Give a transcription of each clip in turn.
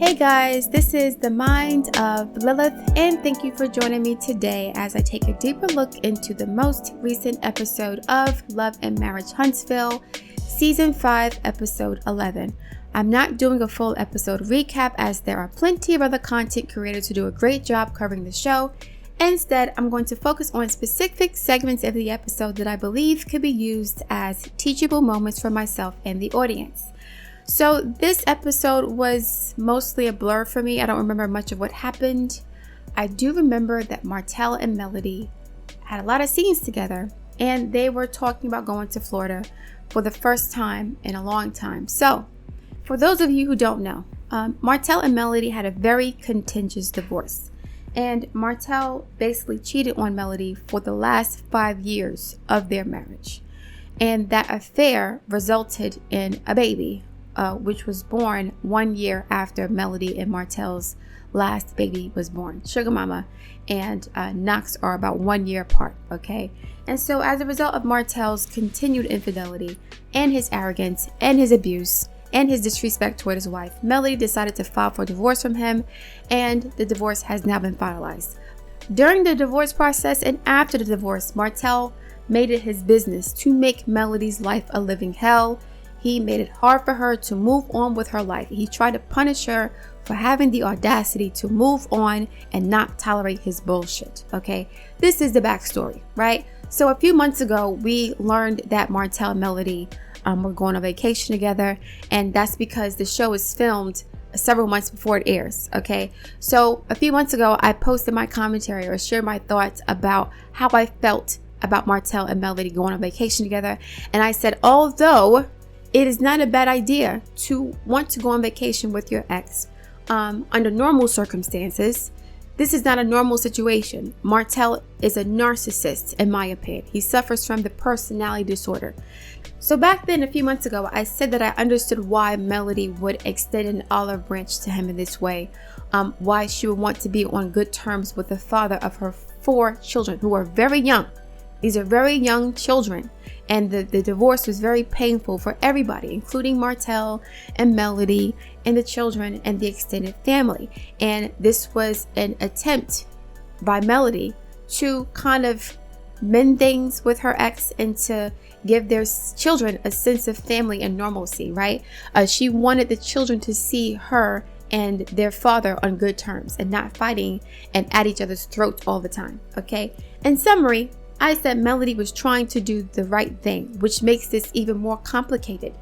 Hey guys, this is the Mind of Lilith, and thank you for joining me today as I take a deeper look into the most recent episode of Love and Marriage Huntsville, Season 5, Episode 11. I'm not doing a full episode recap as there are plenty of other content creators who do a great job covering the show. Instead, I'm going to focus on specific segments of the episode that I believe could be used as teachable moments for myself and the audience. So this episode was mostly a blur for me. I don't remember much of what happened. I do remember that Martell and Melody had a lot of scenes together, and they were talking about going to Florida for the first time in a long time. So for those of you who don't know, Martell and Melody had a very contentious divorce. And Martell basically cheated on Melody for the last 5 years of their marriage. And that affair resulted in a baby, which was born 1 year after Melody and Martell's last baby was born. Sugar Mama and Knox are about 1 year apart, okay? And so as a result of Martell's continued infidelity and his arrogance and his abuse and his disrespect toward his wife, Melody decided to file for divorce from him, and the divorce has now been finalized. During the divorce process and after the divorce, Martell made it his business to make Melody's life a living hell. He made it hard for her to move on with her life. He tried to punish her for having the audacity to move on and not tolerate his bullshit, okay? This is the backstory, right? So a few months ago, we learned that Martell and Melody were going on vacation together, and that's because the show is filmed several months before it airs, okay? So a few months ago, I posted my commentary or shared my thoughts about how I felt about Martell and Melody going on vacation together, and I said, although it is not a bad idea to want to go on vacation with your ex under normal circumstances. This is not a normal situation. Martell is a narcissist, in my opinion. He suffers from the personality disorder. So back then, a few months ago, I said that I understood why Melody would extend an olive branch to him in this way, why she would want to be on good terms with the father of her 4 children who are very young. These are very young children, and the divorce was very painful for everybody, including Martell and Melody and the children and the extended family. And this was an attempt by Melody to kind of mend things with her ex and to give their children a sense of family and normalcy, right? She wanted the children to see her and their father on good terms and not fighting and at each other's throats all the time, okay? In summary, I said Melody was trying to do the right thing, which makes this even more complicated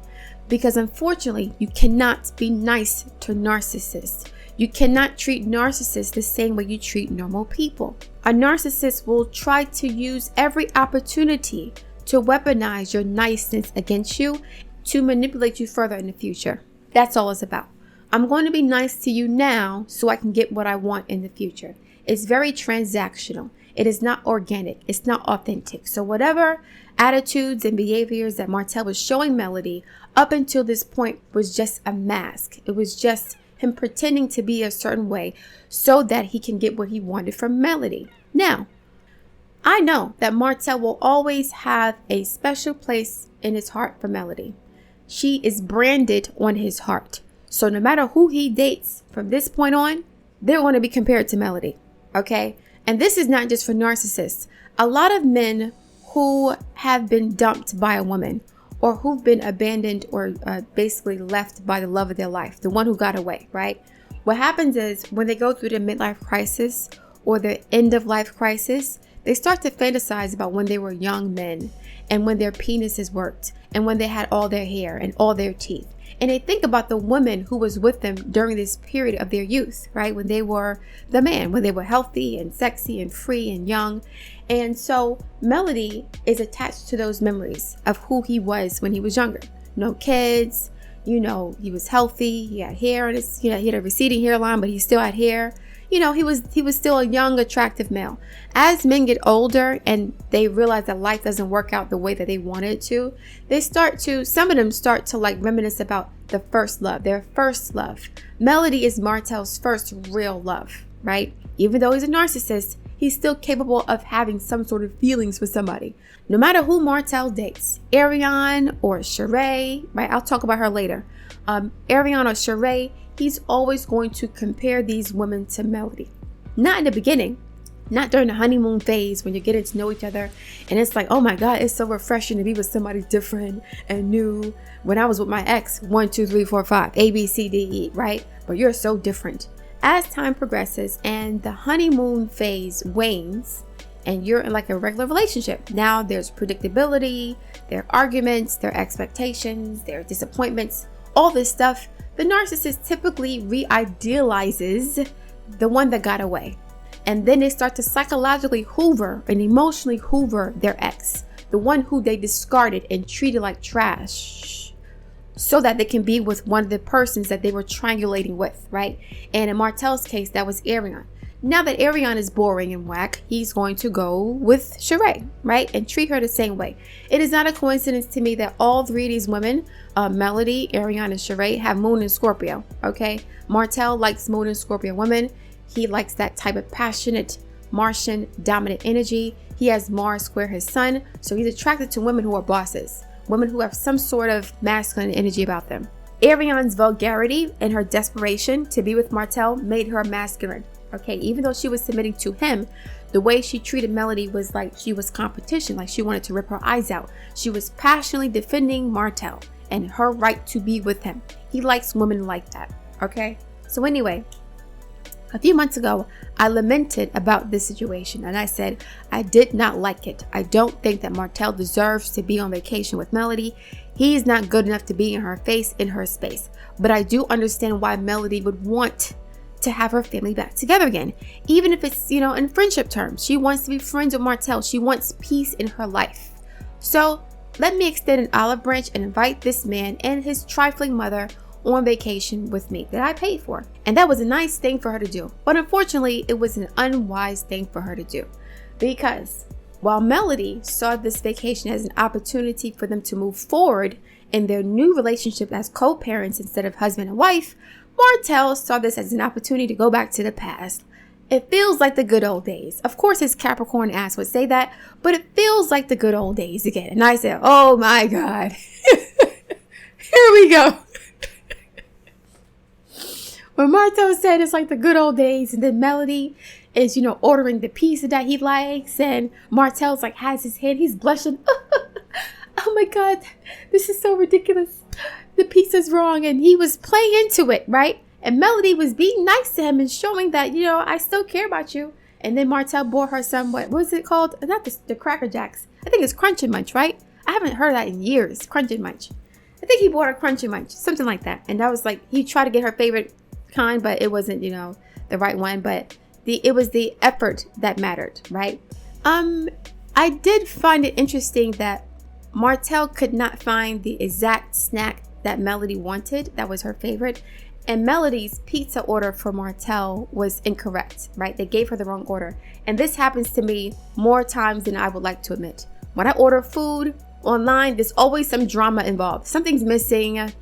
because unfortunately, you cannot be nice to narcissists. You cannot treat narcissists the same way you treat normal people. A narcissist will try to use every opportunity to weaponize your niceness against you to manipulate you further in the future. That's all it's about. I'm going to be nice to you now so I can get what I want in the future. It's very transactional. It is not organic. It's not authentic. So whatever attitudes and behaviors that Martell was showing Melody up until this point was just a mask. It was just him pretending to be a certain way so that he can get what he wanted from Melody. Now, I know that Martell will always have a special place in his heart for Melody. She is branded on his heart. So no matter who he dates from this point on, they're going to be compared to Melody. Okay? And this is not just for narcissists. A lot of men who have been dumped by a woman or who've been abandoned or basically left by the love of their life, the one who got away, right? What happens is when they go through the midlife crisis or the end of life crisis, they start to fantasize about when they were young men and when their penises worked and when they had all their hair and all their teeth. And they think about the woman who was with them during this period of their youth, right? When they were the man, when they were healthy and sexy and free and young. And so Melody is attached to those memories of who he was when he was younger. No kids, he was healthy. He had hair on his, he had a receding hairline, but he still had hair. He was still a young, attractive male. As men get older and they realize that life doesn't work out the way that they wanted it to, some of them start to like reminisce about the first love, their first love. Melody is Martell's first real love, right? Even though he's a narcissist, he's still capable of having some sort of feelings for somebody. No matter who Martell dates, Ariane or Sheree, right? I'll talk about her later. Ariane or Sheree, he's always going to compare these women to Melody. Not in the beginning, not during the honeymoon phase when you're getting to know each other and it's like, oh my God, it's so refreshing to be with somebody different and new. When I was with my ex, 1, 2, 3, 4, 5, A, B, C, D, E, right? But you're so different. As time progresses and the honeymoon phase wanes and you're in like a regular relationship, now there's predictability, there are arguments, there are expectations, there are disappointments, all this stuff. The narcissist typically re-idealizes the one that got away. And then they start to psychologically hoover and emotionally hoover their ex, the one who they discarded and treated like trash, so that they can be with one of the persons that they were triangulating with, right? And in Martell's case, that was Ariane. Now that Ariane is boring and whack, he's going to go with Sheree, right? And treat her the same way. It is not a coincidence to me that all three of these women, Melody, Ariane, and Sheree, have Moon in Scorpio, okay? Martell likes Moon in Scorpio women. He likes that type of passionate, Martian, dominant energy. He has Mars square his sun, so he's attracted to women who are bosses, women who have some sort of masculine energy about them. Ariane's vulgarity and her desperation to be with Martell made her masculine, okay? Even though she was submitting to him, the way she treated Melody was like she was competition, like she wanted to rip her eyes out. She was passionately defending Martell and her right to be with him. He likes women like that, okay? So anyway, a few months ago, I lamented about this situation and I said, I did not like it. I don't think that Martell deserves to be on vacation with Melody. He is not good enough to be in her face, in her space. But I do understand why Melody would want to have her family back together again. Even if it's, in friendship terms. She wants to be friends with Martell. She wants peace in her life. So let me extend an olive branch and invite this man and his trifling mother on vacation with me that I paid for. And that was a nice thing for her to do. But unfortunately, it was an unwise thing for her to do. Because while Melody saw this vacation as an opportunity for them to move forward in their new relationship as co-parents instead of husband and wife, Martell saw this as an opportunity to go back to the past. It feels like the good old days. Of course, his Capricorn ass would say that, but it feels like the good old days again. And I said, oh my God, here we go. When Martell said it's like the good old days, and then Melody is, ordering the pizza that he likes, and Martell's like has his hand, he's blushing. Oh my God, this is so ridiculous. The pizza's wrong, and he was playing into it, right? And Melody was being nice to him and showing that, I still care about you. And then Martell bought her some, what was it called? Not the Cracker Jacks. I think it's Crunch and Munch, right? I haven't heard that in years. Crunch and Munch. I think he bought her Crunch and Munch, something like that. And I was like, he tried to get her favorite kind, but it wasn't, the right one. But it was the effort that mattered, right? I did find it interesting that Martell could not find the exact snack that Melody wanted. That was her favorite. And Melody's pizza order for Martell was incorrect, right? They gave her the wrong order. And this happens to me more times than I would like to admit. When I order food online, there's always some drama involved. Something's missing,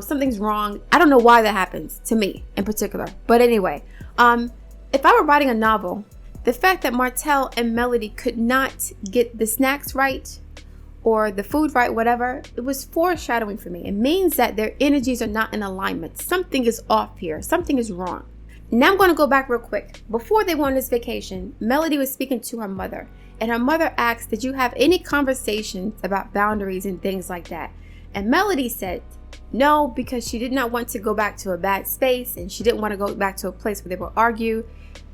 something's wrong. I don't know why that happens to me in particular. But anyway, if I were writing a novel, the fact that Martell and Melody could not get the snacks right or the food right, whatever, it was foreshadowing for me. It means that their energies are not in alignment. Something is off here. Something is wrong. Now I'm going to go back real quick. Before they went on this vacation, Melody was speaking to her mother. And her mother asked, did you have any conversations about boundaries and things like that? And Melody said no, because she did not want to go back to a bad space. And she didn't want to go back to a place where they would argue.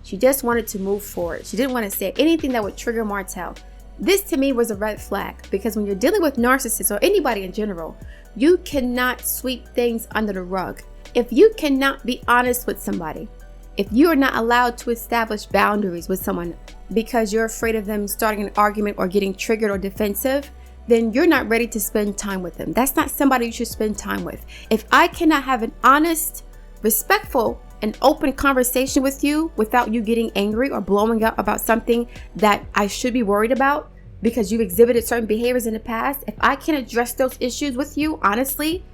She just wanted to move forward. She didn't want to say anything that would trigger Martell. This to me was a red flag, because when you're dealing with narcissists or anybody in general, you cannot sweep things under the rug. If you cannot be honest with somebody, if you are not allowed to establish boundaries with someone because you're afraid of them starting an argument or getting triggered or defensive, then you're not ready to spend time with them. That's not somebody you should spend time with. If I cannot have an honest, respectful, and open conversation with you without you getting angry or blowing up about something that I should be worried about because you've exhibited certain behaviors in the past, if I can address those issues with you honestly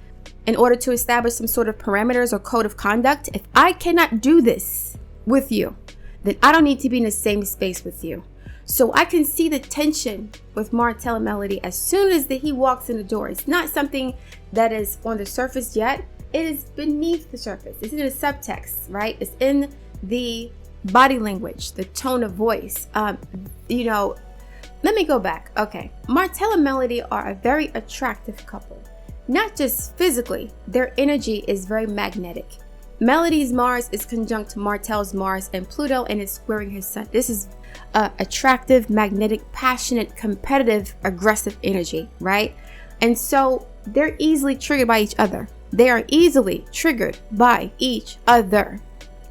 in order to establish some sort of parameters or code of conduct, if I cannot do this with you, then I don't need to be in the same space with you. So I can see the tension with Martell and Melody as soon as he walks in the door. It's not something that is on the surface yet. It is beneath the surface. It's in the subtext, right? It's in the body language, the tone of voice. Let me go back. Okay. Martell and Melody are a very attractive couple. Not just physically, their energy is very magnetic. Melody's Mars is conjunct Martell's Mars and Pluto, and is squaring his Sun. This is attractive, magnetic, passionate, competitive, aggressive energy, right? And so they're easily triggered by each other. They are easily triggered by each other.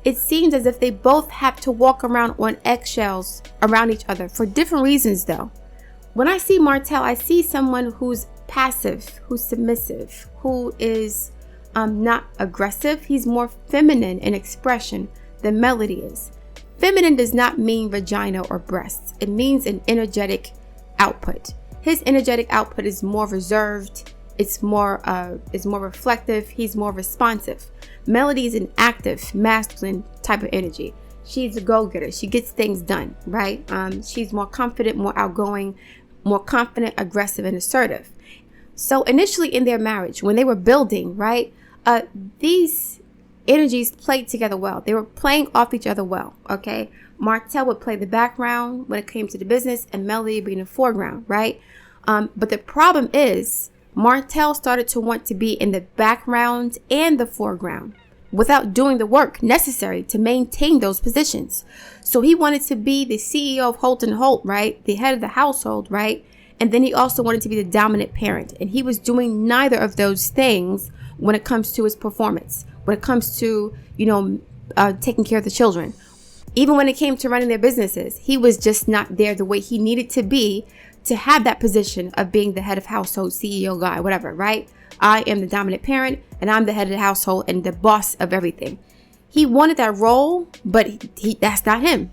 It seems as if they both have to walk around on eggshells around each other for different reasons, though. When I see Martell, I see someone who's passive, who's submissive, who is not aggressive. He's more feminine in expression than Melody is. Feminine does not mean vagina or breasts. It means an energetic output. His energetic output is more reserved. It's more reflective. He's more responsive. Melody is an active, masculine type of energy. She's a go-getter. She gets things done, right? She's more confident, more outgoing, more confident, aggressive, and assertive. So initially in their marriage, when they were building, right, these energies played together well. They were playing off each other well, okay? Martell would play the background when it came to the business, and Melody would be in the foreground, right? But the problem is, Martell started to want to be in the background and the foreground without doing the work necessary to maintain those positions. So he wanted to be the CEO of Holt & Holt, right? The head of the household, right? And then he also wanted to be the dominant parent. And he was doing neither of those things when it comes to his performance, when it comes to, taking care of the children. Even when it came to running their businesses, he was just not there the way he needed to be to have that position of being the head of household, CEO guy, whatever, right? I am the dominant parent and I'm the head of the household and the boss of everything. He wanted that role, but that's not him.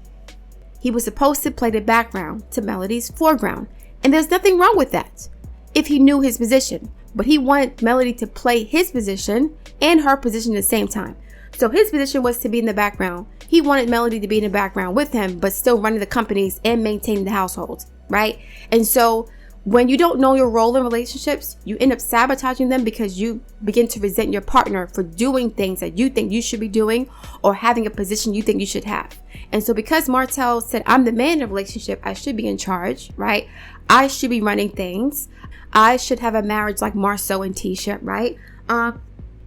He was supposed to play the background to Melody's foreground. And there's nothing wrong with that if he knew his position. But he wanted Melody to play his position and her position at the same time. So his position was to be in the background. He wanted Melody to be in the background with him, but still running the companies and maintaining the household, right? And so when you don't know your role in relationships, you end up sabotaging them because you begin to resent your partner for doing things that you think you should be doing or having a position you think you should have. And so because Martell said, I'm the man in the relationship, I should be in charge, right? I should be running things. I should have a marriage like Marceau and Tisha, right?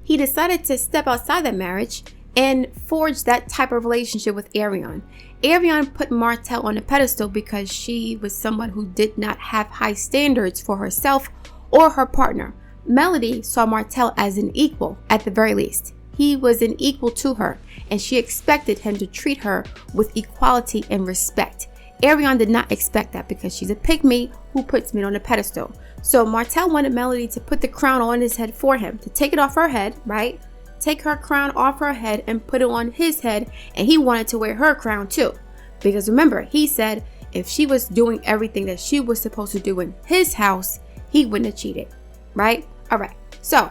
He decided to step outside that marriage and forge that type of relationship with Ariane. Ariane put Martell on a pedestal because she was someone who did not have high standards for herself or her partner. Melody saw Martell as an equal at the very least. He was an equal to her, and she expected him to treat her with equality and respect. Ariane did not expect that because she's a pygmy who puts men on a pedestal. So Martell wanted Melody to put the crown on his head for him, to take it off her head, right? Take her crown off her head and put it on his head, and he wanted to wear her crown too. Because remember, he said if she was doing everything that she was supposed to do in his house, he wouldn't have cheated, right? All right. So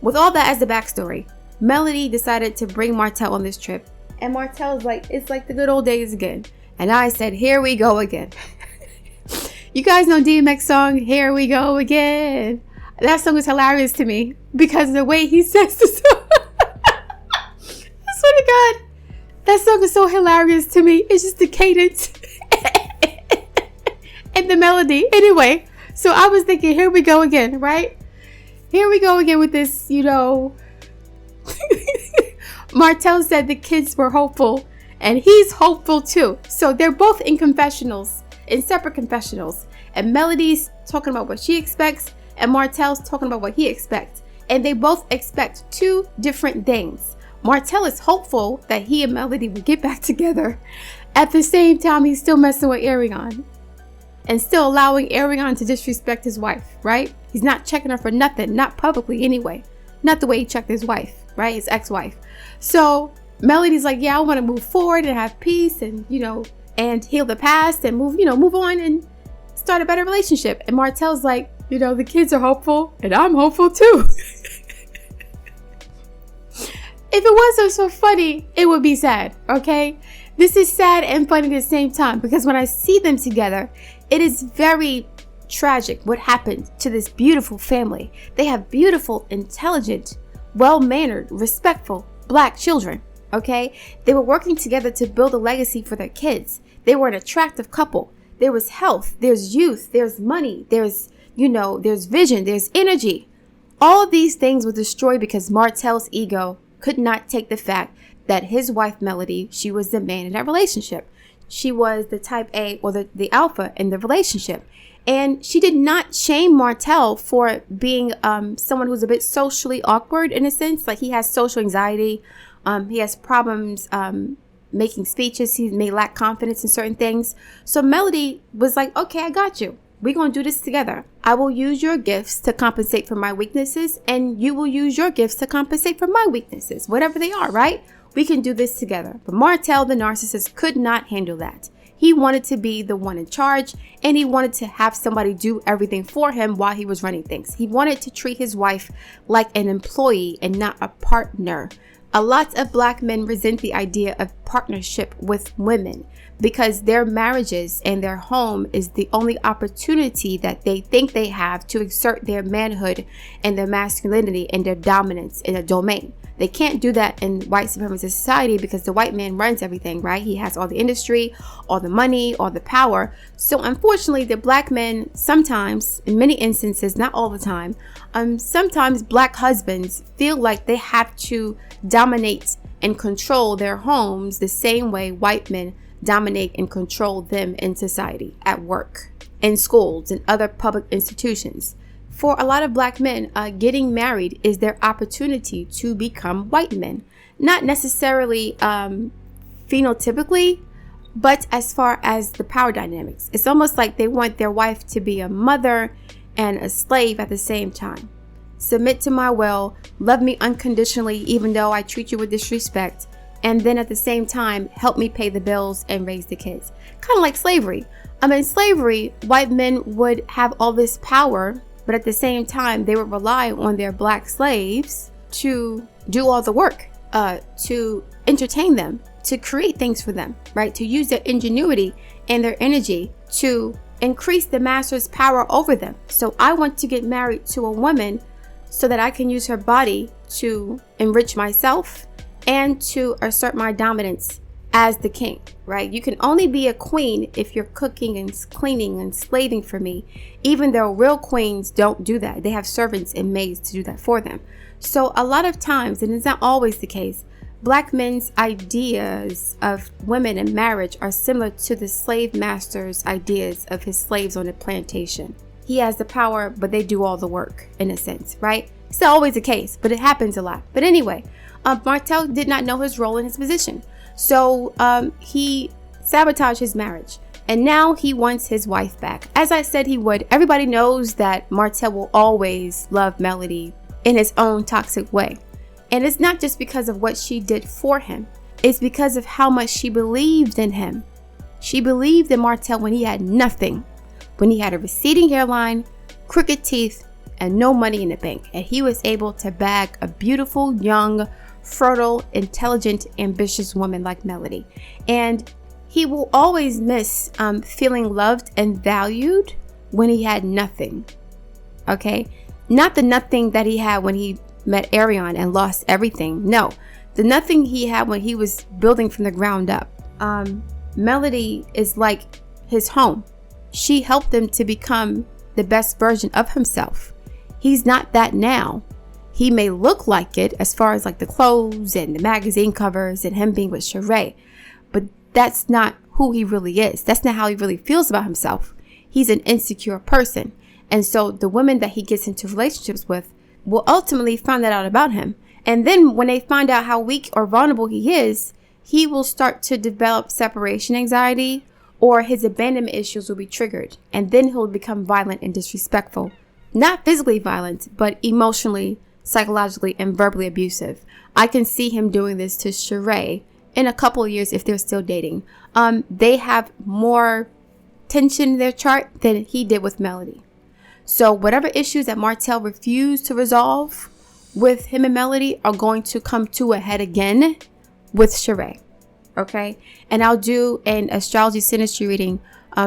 with all that as the backstory, Melody decided to bring Martell on this trip, and Martell's like, it's like the good old days again. And I said, here we go again. You guys know DMX song, Here We Go Again. That song is hilarious to me because of the way he says the song. I swear to God, that song is so hilarious to me. It's just the cadence and the melody. Anyway, so I was thinking, here we go again, right? Here we go again with this, Martell said the kids were hopeful and he's hopeful too. So they're both in confessionals, in separate confessionals. And Melody's talking about what she expects and Martell's talking about what he expects. And they both expect two different things. Martell is hopeful that he and Melody will get back together. At the same time, he's still messing with Ariane and still allowing Ariane to disrespect his wife, right? He's not checking her for nothing, not publicly anyway. Not the way he checked his wife, right? His ex-wife. So Melody's like, yeah, I want to move forward and have peace and, and heal the past and move on and start a better relationship. And Martell's like, the kids are hopeful and I'm hopeful too. If it wasn't so funny, it would be sad, okay? This is sad and funny at the same time because when I see them together, it is very tragic what happened to this beautiful family. They have beautiful, intelligent, well-mannered, respectful Black children. Okay, they were working together to build a legacy for their kids. They were an attractive couple. There was health, there's youth, there's money, there's vision, there's energy. All of these things were destroyed because Martell's ego could not take the fact that his wife, Melody, she was the man in that relationship. She was the type A, or the alpha in the relationship. And she did not shame Martell for being someone who's a bit socially awkward, in a sense. Like, he has social anxiety. He has problems making speeches. He may lack confidence in certain things. So Melody was like, okay, I got you. We're going to do this together. I will use your gifts to compensate for my weaknesses, and you will use your gifts to compensate for my weaknesses, whatever they are, right? We can do this together. But Martell, the narcissist, could not handle that. He wanted to be the one in charge, and he wanted to have somebody do everything for him while he was running things. He wanted to treat his wife like an employee and not a partner. A lot of Black men resent the idea of partnership with women because their marriages and their home is the only opportunity that they think they have to exert their manhood and their masculinity and their dominance in a domain. They can't do that in white supremacist society because the white man runs everything, right? He has all the industry, all the money, all the power. So unfortunately, the Black men sometimes, in many instances, not all the time, sometimes Black husbands feel like they have to dominate and control their homes the same way white men dominate and control them in society, at work, in schools, and other public institutions. For a lot of Black men, getting married is their opportunity to become white men. Not necessarily phenotypically, but as far as the power dynamics. It's almost like they want their wife to be a mother and a slave at the same time. Submit to my will, love me unconditionally even though I treat you with disrespect, and then at the same time help me pay the bills and raise the kids. Kind of like slavery. In slavery, white men would have all this power, but at the same time they would rely on their Black slaves to do all the work, to entertain them, to create things for them, right? To use their ingenuity and their energy to increase the master's power over them. So I want to get married to a woman so that I can use her body to enrich myself and to assert my dominance as the king, right? You can only be a queen if you're cooking and cleaning and slaving for me, even though real queens don't do that. They have servants and maids to do that for them. So a lot of times, and it's not always the case, Black men's ideas of women and marriage are similar to the slave master's ideas of his slaves on a plantation. He has the power, but they do all the work, in a sense, right? It's not always the case, but it happens a lot. But anyway, Martell did not know his role in his position. So he sabotaged his marriage. And now he wants his wife back. As I said he would. Everybody knows that Martell will always love Melody in his own toxic way. And it's not just because of what she did for him. It's because of how much she believed in him. She believed in Martell when he had nothing. When he had a receding hairline, crooked teeth, and no money in the bank. And he was able to bag a beautiful, young, fertile, intelligent, ambitious woman like Melody. And he will always miss feeling loved and valued when he had nothing. Okay? Not the nothing that he had when he met Arion and lost everything. No. The nothing he had when he was building from the ground up. Melody is like his home. She helped him to become the best version of himself. He's not that now. He may look like it as far as like the clothes and the magazine covers and him being with Sheree, but that's not who he really is. That's not how he really feels about himself. He's an insecure person. And so the women that he gets into relationships with will ultimately find that out about him. And then when they find out how weak or vulnerable he is, he will start to develop separation anxiety, or his abandonment issues will be triggered. And then he'll become violent and disrespectful. Not physically violent, but emotionally, psychologically, and verbally abusive. I can see him doing this to Sheree in a couple of years if they're still dating. They have more tension in their chart than he did with Melody. So whatever issues that Martell refused to resolve with him and Melody are going to come to a head again with Sheree. Okay? And I'll do an astrology synastry reading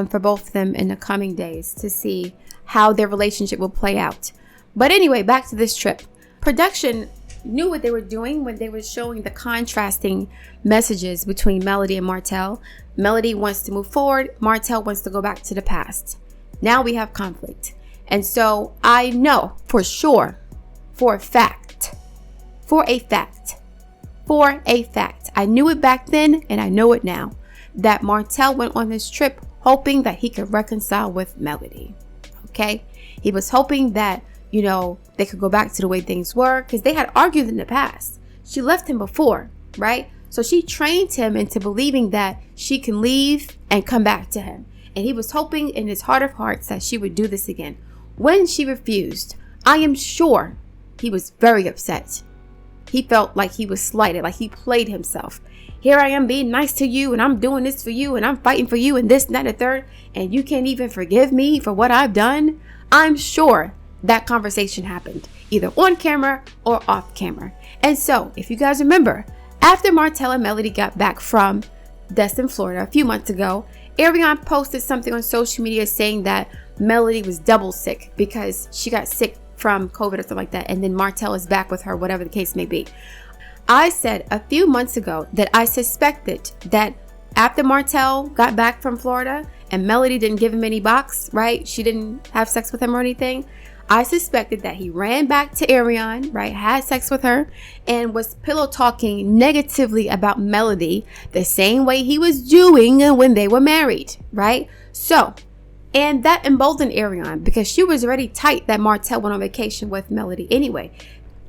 for both of them in the coming days to see how their relationship will play out. But anyway, back to this trip. Production knew what they were doing when they were showing the contrasting messages between Melody and Martell. Melody wants to move forward. Martell wants to go back to the past. Now we have conflict. And so I know for sure, for a fact, I knew it back then and I know it now, that Martell went on this trip hoping that he could reconcile with Melody. Okay? He was hoping that, they could go back to the way things were because they had argued in the past. She left him before, right? So she trained him into believing that she can leave and come back to him. And he was hoping in his heart of hearts that she would do this again. When she refused, I am sure he was very upset. He felt like he was slighted, like he played himself. Here I am being nice to you and I'm doing this for you and I'm fighting for you and this and that and the third, and you can't even forgive me for what I've done. I'm sure that conversation happened either on camera or off camera. And so if you guys remember, after Martell and Melody got back from Destin, Florida a few months ago, Ariane posted something on social media saying that Melody was double sick because she got sick from COVID or something like that. And then Martell is back with her, whatever the case may be. I said a few months ago that I suspected that after Martell got back from Florida and Melody didn't give him any box, right? She didn't have sex with him or anything. I suspected that he ran back to Ariane, right? Had sex with her and was pillow talking negatively about Melody the same way he was doing when they were married, right? So, and that emboldened Ariane because she was already tight that Martell went on vacation with Melody anyway.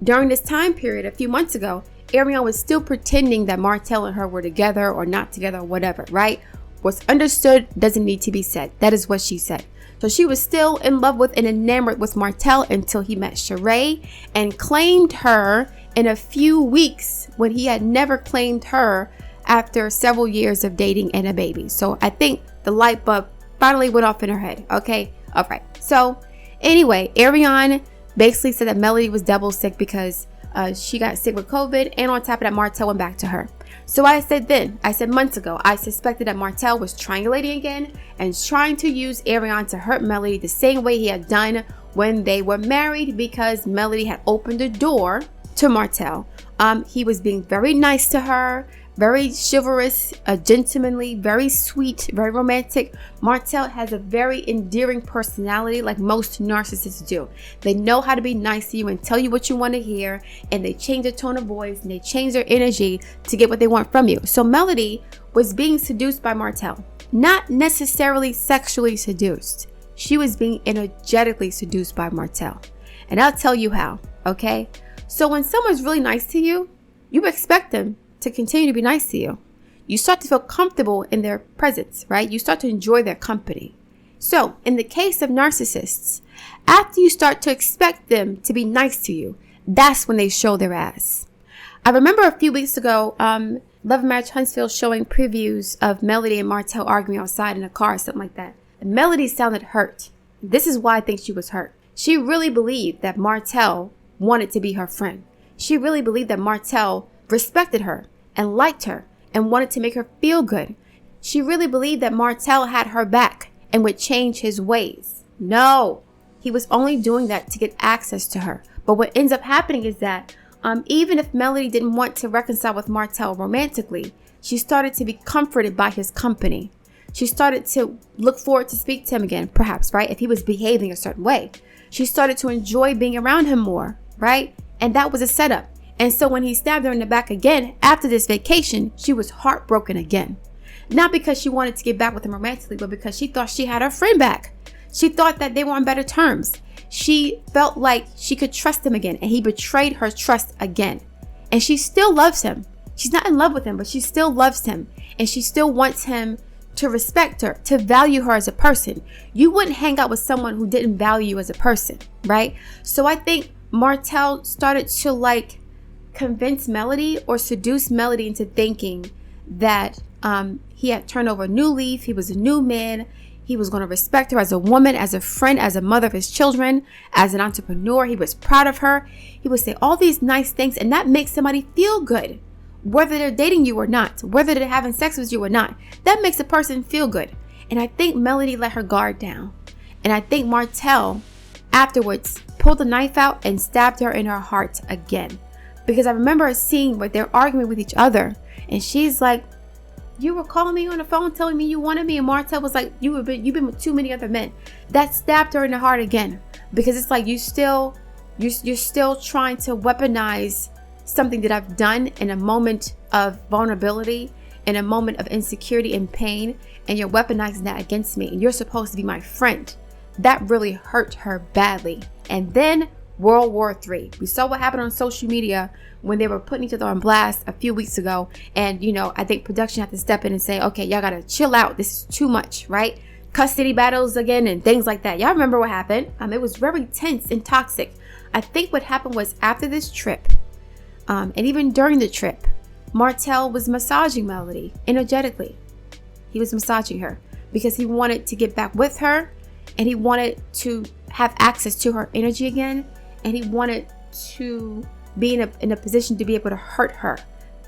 During this time period, a few months ago, Ariane was still pretending that Martell and her were together or not together or whatever, right? What's understood doesn't need to be said. That is what she said. So she was still in love with and enamored with Martell until he met Sheree and claimed her in a few weeks when he had never claimed her after several years of dating and a baby. So I think the light bulb finally went off in her head. Okay. All right. So anyway, Ariane basically said that Melody was double sick because she got sick with COVID, and on top of that, Martell went back to her. So I said months ago, I suspected that Martell was triangulating again and trying to use Ariane to hurt Melody the same way he had done when they were married because Melody had opened the door to Martell. He was being very nice to her, very chivalrous, gentlemanly, very sweet, very romantic. Martell has a very endearing personality like most narcissists do. They know how to be nice to you and tell you what you want to hear, and they change their tone of voice and they change their energy to get what they want from you. So Melody was being seduced by Martell, not necessarily sexually seduced. She was being energetically seduced by Martell. And I'll tell you how, okay? So when someone's really nice to you, you expect them to continue to be nice to you. You start to feel comfortable in their presence, right? You start to enjoy their company. So in the case of narcissists, after you start to expect them to be nice to you, that's when they show their ass. I remember a few weeks ago, Love and Marriage Huntsville showing previews of Melody and Martell arguing outside in a car or something like that. And Melody sounded hurt. This is why I think she was hurt. She really believed that Martell wanted to be her friend. She really believed that Martell respected her and liked her and wanted to make her feel good. She really believed that Martell had her back and would change his ways. No, he was only doing that to get access to her. But what ends up happening is that even if Melody didn't want to reconcile with Martell romantically, she started to be comforted by his company. She started to look forward to speak to him again, perhaps, right? If he was behaving a certain way. She started to enjoy being around him more, right? And that was a setup. And so when he stabbed her in the back again after this vacation, she was heartbroken again. Not because she wanted to get back with him romantically, but because she thought she had her friend back. She thought that they were on better terms. She felt like she could trust him again, and he betrayed her trust again. And she still loves him. She's not in love with him, but she still loves him. And she still wants him to respect her, to value her as a person. You wouldn't hang out with someone who didn't value you as a person, right? So I think Martell started to convince Melody or seduce Melody into thinking that he had turned over a new leaf. He was a new man. He was going to respect her as a woman, as a friend, as a mother of his children, as an entrepreneur. He was proud of her. He would say all these nice things, and that makes somebody feel good, whether they're dating you or not, whether they're having sex with you or not. That makes a person feel good. And I think Melody let her guard down. And I think Martell afterwards pulled the knife out and stabbed her in her heart again. Because I remember seeing what they're arguing with each other. And she's like, you were calling me on the phone telling me you wanted me. And Martell was like, you've been with too many other men. That stabbed her in the heart again. Because it's like you're still trying to weaponize something that I've done in a moment of vulnerability, in a moment of insecurity and pain, and you're weaponizing that against me, and you're supposed to be my friend. That really hurt her badly. And then World War III. We saw what happened on social media when they were putting each other on blast a few weeks ago. And, I think production had to step in and say, okay, y'all gotta chill out. This is too much, right? Custody battles again and things like that. Y'all remember what happened? It was very tense and toxic. I think what happened was after this trip, and even during the trip, Martell was massaging Melody energetically. He was massaging her because he wanted to get back with her, and he wanted to have access to her energy again, and he wanted to be in a position to be able to hurt her,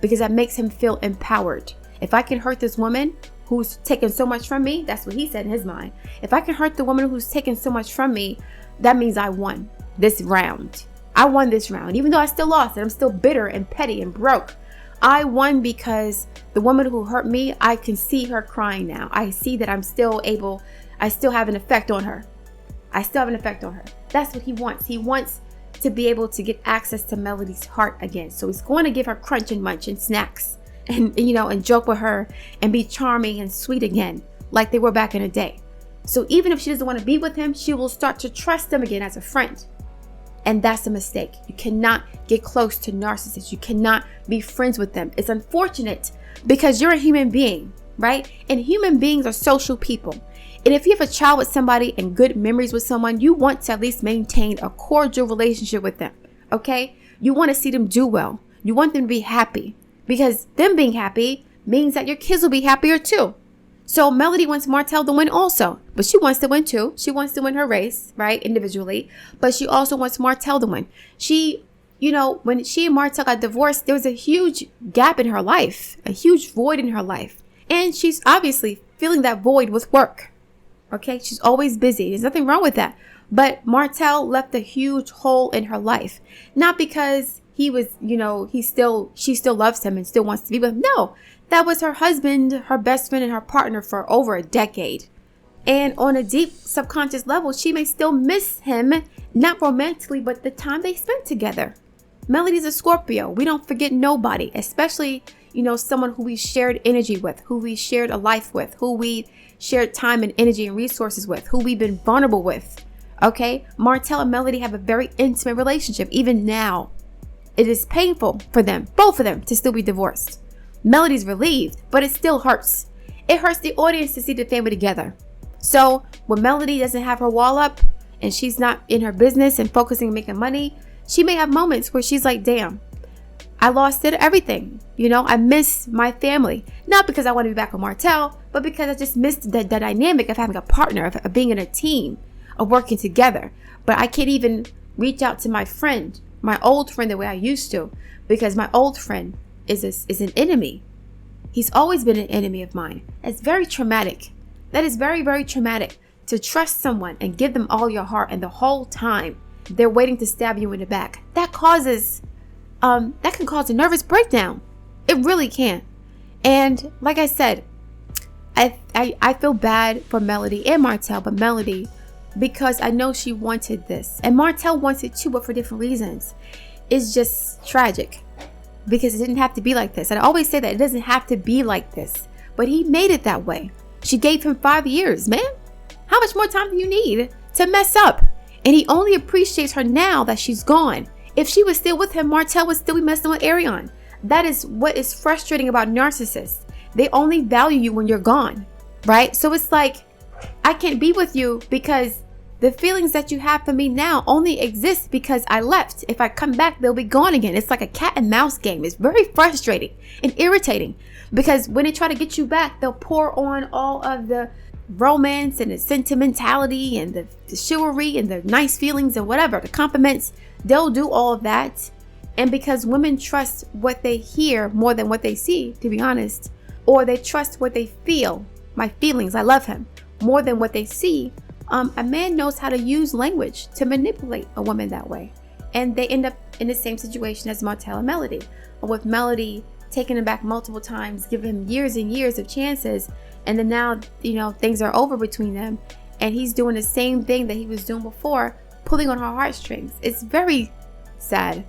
because that makes him feel empowered. If I can hurt this woman who's taken so much from me, that's what he said in his mind. If I can hurt the woman who's taken so much from me, that means I won this round. I won this round. Even though I still lost it, I'm still bitter and petty and broke. I won because the woman who hurt me, I can see her crying now. I see that I still have an effect on her. That's what he wants. He wants to be able to get access to Melody's heart again. So he's going to give her crunch and munch and snacks and joke with her and be charming and sweet again, like they were back in the day. So even if she doesn't want to be with him, she will start to trust him again as a friend. And that's a mistake. You cannot get close to narcissists. You cannot be friends with them. It's unfortunate because you're a human being, right? And human beings are social people. And if you have a child with somebody and good memories with someone, you want to at least maintain a cordial relationship with them, okay? You want to see them do well. You want them to be happy, because them being happy means that your kids will be happier too. So Melody wants Martell to win also, but she wants to win too. She wants to win her race, right, individually, but she also wants Martell to win. She, when she and Martell got divorced, there was a huge gap in her life, a huge void in her life. And she's obviously filling that void with work. Okay, she's always busy. There's nothing wrong with that. But Martell left a huge hole in her life. Not because he was, she still loves him and still wants to be with him. No, that was her husband, her best friend, and her partner for over a decade. And on a deep subconscious level, she may still miss him, not romantically, but the time they spent together. Melody's a Scorpio. We don't forget nobody, especially, someone who we shared energy with, who we shared a life with, who we shared time and energy and resources with, who we've been vulnerable with. Okay? Martell and Melody have a very intimate relationship. Even now, it is painful for them, both of them, to still be divorced. Melody's relieved, but it still hurts. It hurts the audience to see the family together. So when Melody doesn't have her wall up and she's not in her business and focusing on making money, she may have moments where she's like, damn, I lost everything. I miss my family. Not because I want to be back with Martell, but because I just missed the dynamic of having a partner, of being in a team, of working together. But I can't even reach out to my friend, my old friend, the way I used to, because my old friend is an enemy. He's always been an enemy of mine. It's very traumatic. That is very, very traumatic, to trust someone and give them all your heart, and the whole time they're waiting to stab you in the back. That can cause a nervous breakdown. It really can. And like I said, I feel bad for Melody and Martell, but Melody, because I know she wanted this, and Martell wants it too, but for different reasons. It's just tragic, because it didn't have to be like this. And I always say that it doesn't have to be like this, but he made it that way. She gave him 5 years, man. How much more time do you need to mess up? And he only appreciates her now that she's gone. If she was still with him, Martell would still be messing with Arion. That is what is frustrating about narcissists. They only value you when you're gone, right? So it's like, I can't be with you because the feelings that you have for me now only exist because I left. If I come back, they'll be gone again. It's like a cat and mouse game. It's very frustrating and irritating, because when they try to get you back, they'll pour on all of the romance and the sentimentality and the chivalry and the nice feelings and whatever, the compliments. They'll do all of that. And because women trust what they hear more than what they see, to be honest, or they trust what they feel, my feelings, I love him, more than what they see, a man knows how to use language to manipulate a woman that way. And they end up in the same situation as Martell and Melody, with Melody taking him back multiple times, giving him years and years of chances, and then now, things are over between them, and he's doing the same thing that he was doing before, pulling on her heartstrings. It's very sad,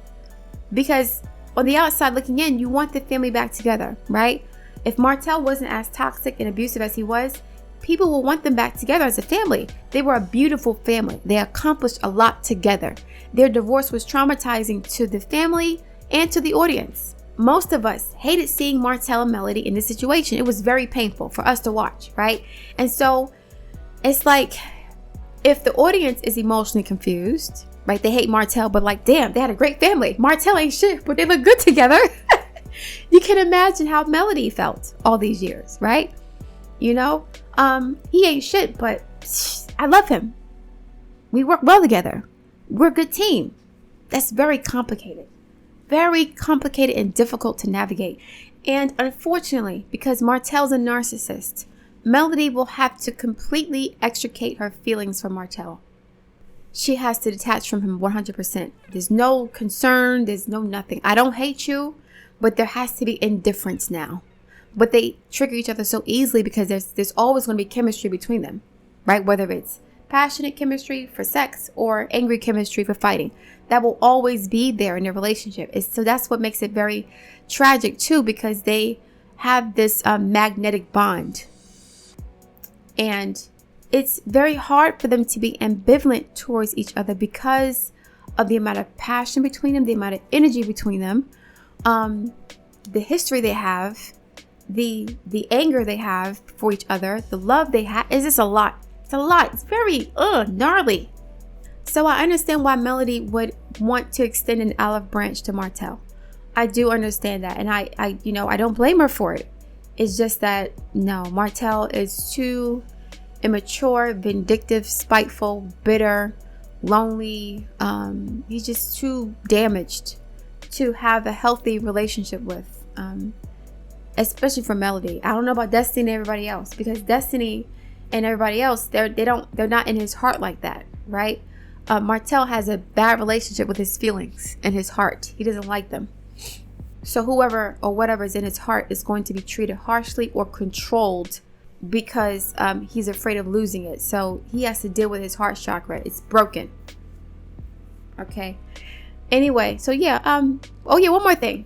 because on the outside looking in, you want the family back together, right? If Martell wasn't as toxic and abusive as he was, people will want them back together as a family. They were a beautiful family. They accomplished a lot together. Their divorce was traumatizing to the family and to the audience. Most of us hated seeing Martell and Melody in this situation. It was very painful for us to watch, right? And so it's like, if the audience is emotionally confused, right? They hate Martell, but like, damn, they had a great family. Martell ain't shit, but they look good together. You can imagine how Melody felt all these years, right? He ain't shit, but I love him. We work well together. We're a good team. That's very complicated and difficult to navigate. And unfortunately, because Martell's a narcissist, Melody will have to completely extricate her feelings from Martell. She has to detach from him 100%. There's no concern. There's no nothing. I don't hate you, but there has to be indifference now. But they trigger each other so easily because there's always going to be chemistry between them, right? Whether it's passionate chemistry for sex or angry chemistry for fighting, that will always be there in their relationship. So that's what makes it very tragic too, because they have this magnetic bond, and it's very hard for them to be ambivalent towards each other because of the amount of passion between them, the amount of energy between them, the history they have, the anger they have for each other, the love they have. Is just a lot. It's a lot. It's very gnarly. So I understand why Melody would want to extend an olive branch to Martell. I do understand that, and I don't blame her for it. It's just that no, Martell is too immature, vindictive, spiteful, bitter, lonely. He's just too damaged to have a healthy relationship with, especially for Melody. I don't know about Destiny and everybody else, because Destiny and everybody else, they're not in his heart like that, right? Martell has a bad relationship with his feelings and his heart. He doesn't like them. So whoever or whatever is in his heart is going to be treated harshly or controlled because he's afraid of losing it. So he has to deal with his heart chakra. It's broken. Okay. Anyway, so yeah. One more thing.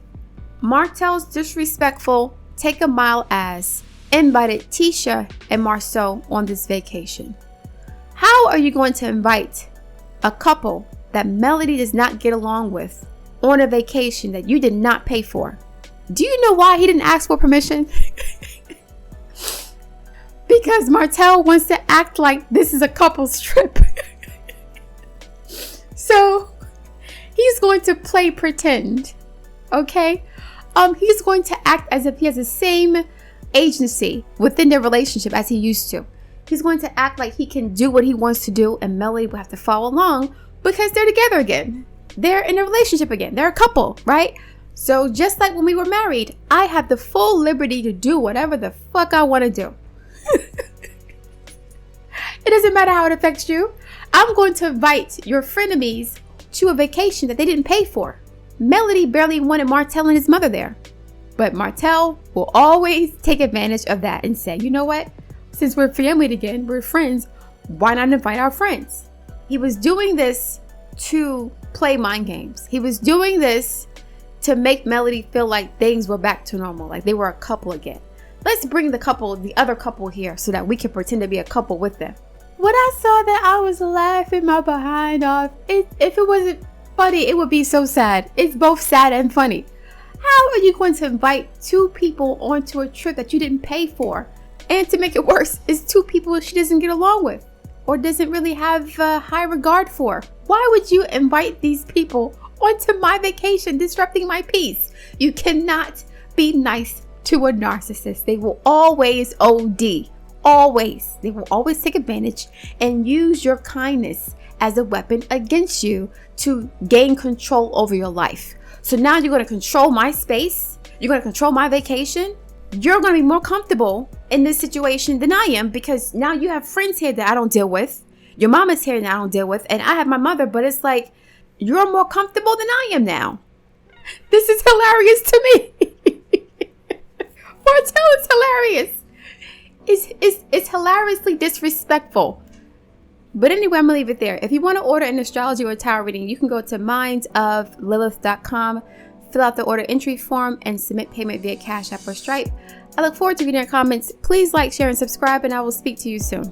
Martell's disrespectful take a mile ass invited Tisha and Marceau on this vacation. How are you going to invite a couple that Melody does not get along with on a vacation that you did not pay for? Do you know why he didn't ask for permission? Because Martell wants to act like this is a couple's trip. So he's going to play pretend. Okay? He's going to act as if he has the same agency within their relationship as he used to. He's going to act like he can do what he wants to do, and Melody will have to follow along because they're together again. They're in a relationship again. They're a couple, right? So just like when we were married, I have the full liberty to do whatever the fuck I want to do. It doesn't matter how it affects you. I'm going to invite your frenemies to a vacation that they didn't pay for. Melody barely wanted Martell and his mother there. But Martell will always take advantage of that and say, you know what? Since we're family again, we're friends, why not invite our friends? He was doing this to play mind games. He was doing this to make Melody feel like things were back to normal, like they were a couple again. Let's bring the other couple here so that we can pretend to be a couple with them. When I saw that, I was laughing my behind off. If it wasn't funny, it would be so sad. It's both sad and funny. How are you going to invite two people onto a trip that you didn't pay for? And to make it worse, it's two people she doesn't get along with or doesn't really have high regard for. Why would you invite these people onto my vacation, disrupting my peace? You cannot be nice to a narcissist. They will always OD. Always. They will always take advantage and use your kindness as a weapon against you to gain control over your life. So now you're going to control my space. You're going to control my vacation. You're going to be more comfortable in this situation than I am, because now you have friends here that I don't deal with. Your mama's here that I don't deal with. And I have my mother, but it's like you're more comfortable than I am now. This is hilarious to me. Martell is hilarious. It's hilariously disrespectful. But anyway, I'm going to leave it there. If you want to order an astrology or tarot reading, you can go to mindsoflilith.com, fill out the order entry form, and submit payment via CashApp or Stripe. I look forward to reading your comments. Please like, share, and subscribe, and I will speak to you soon.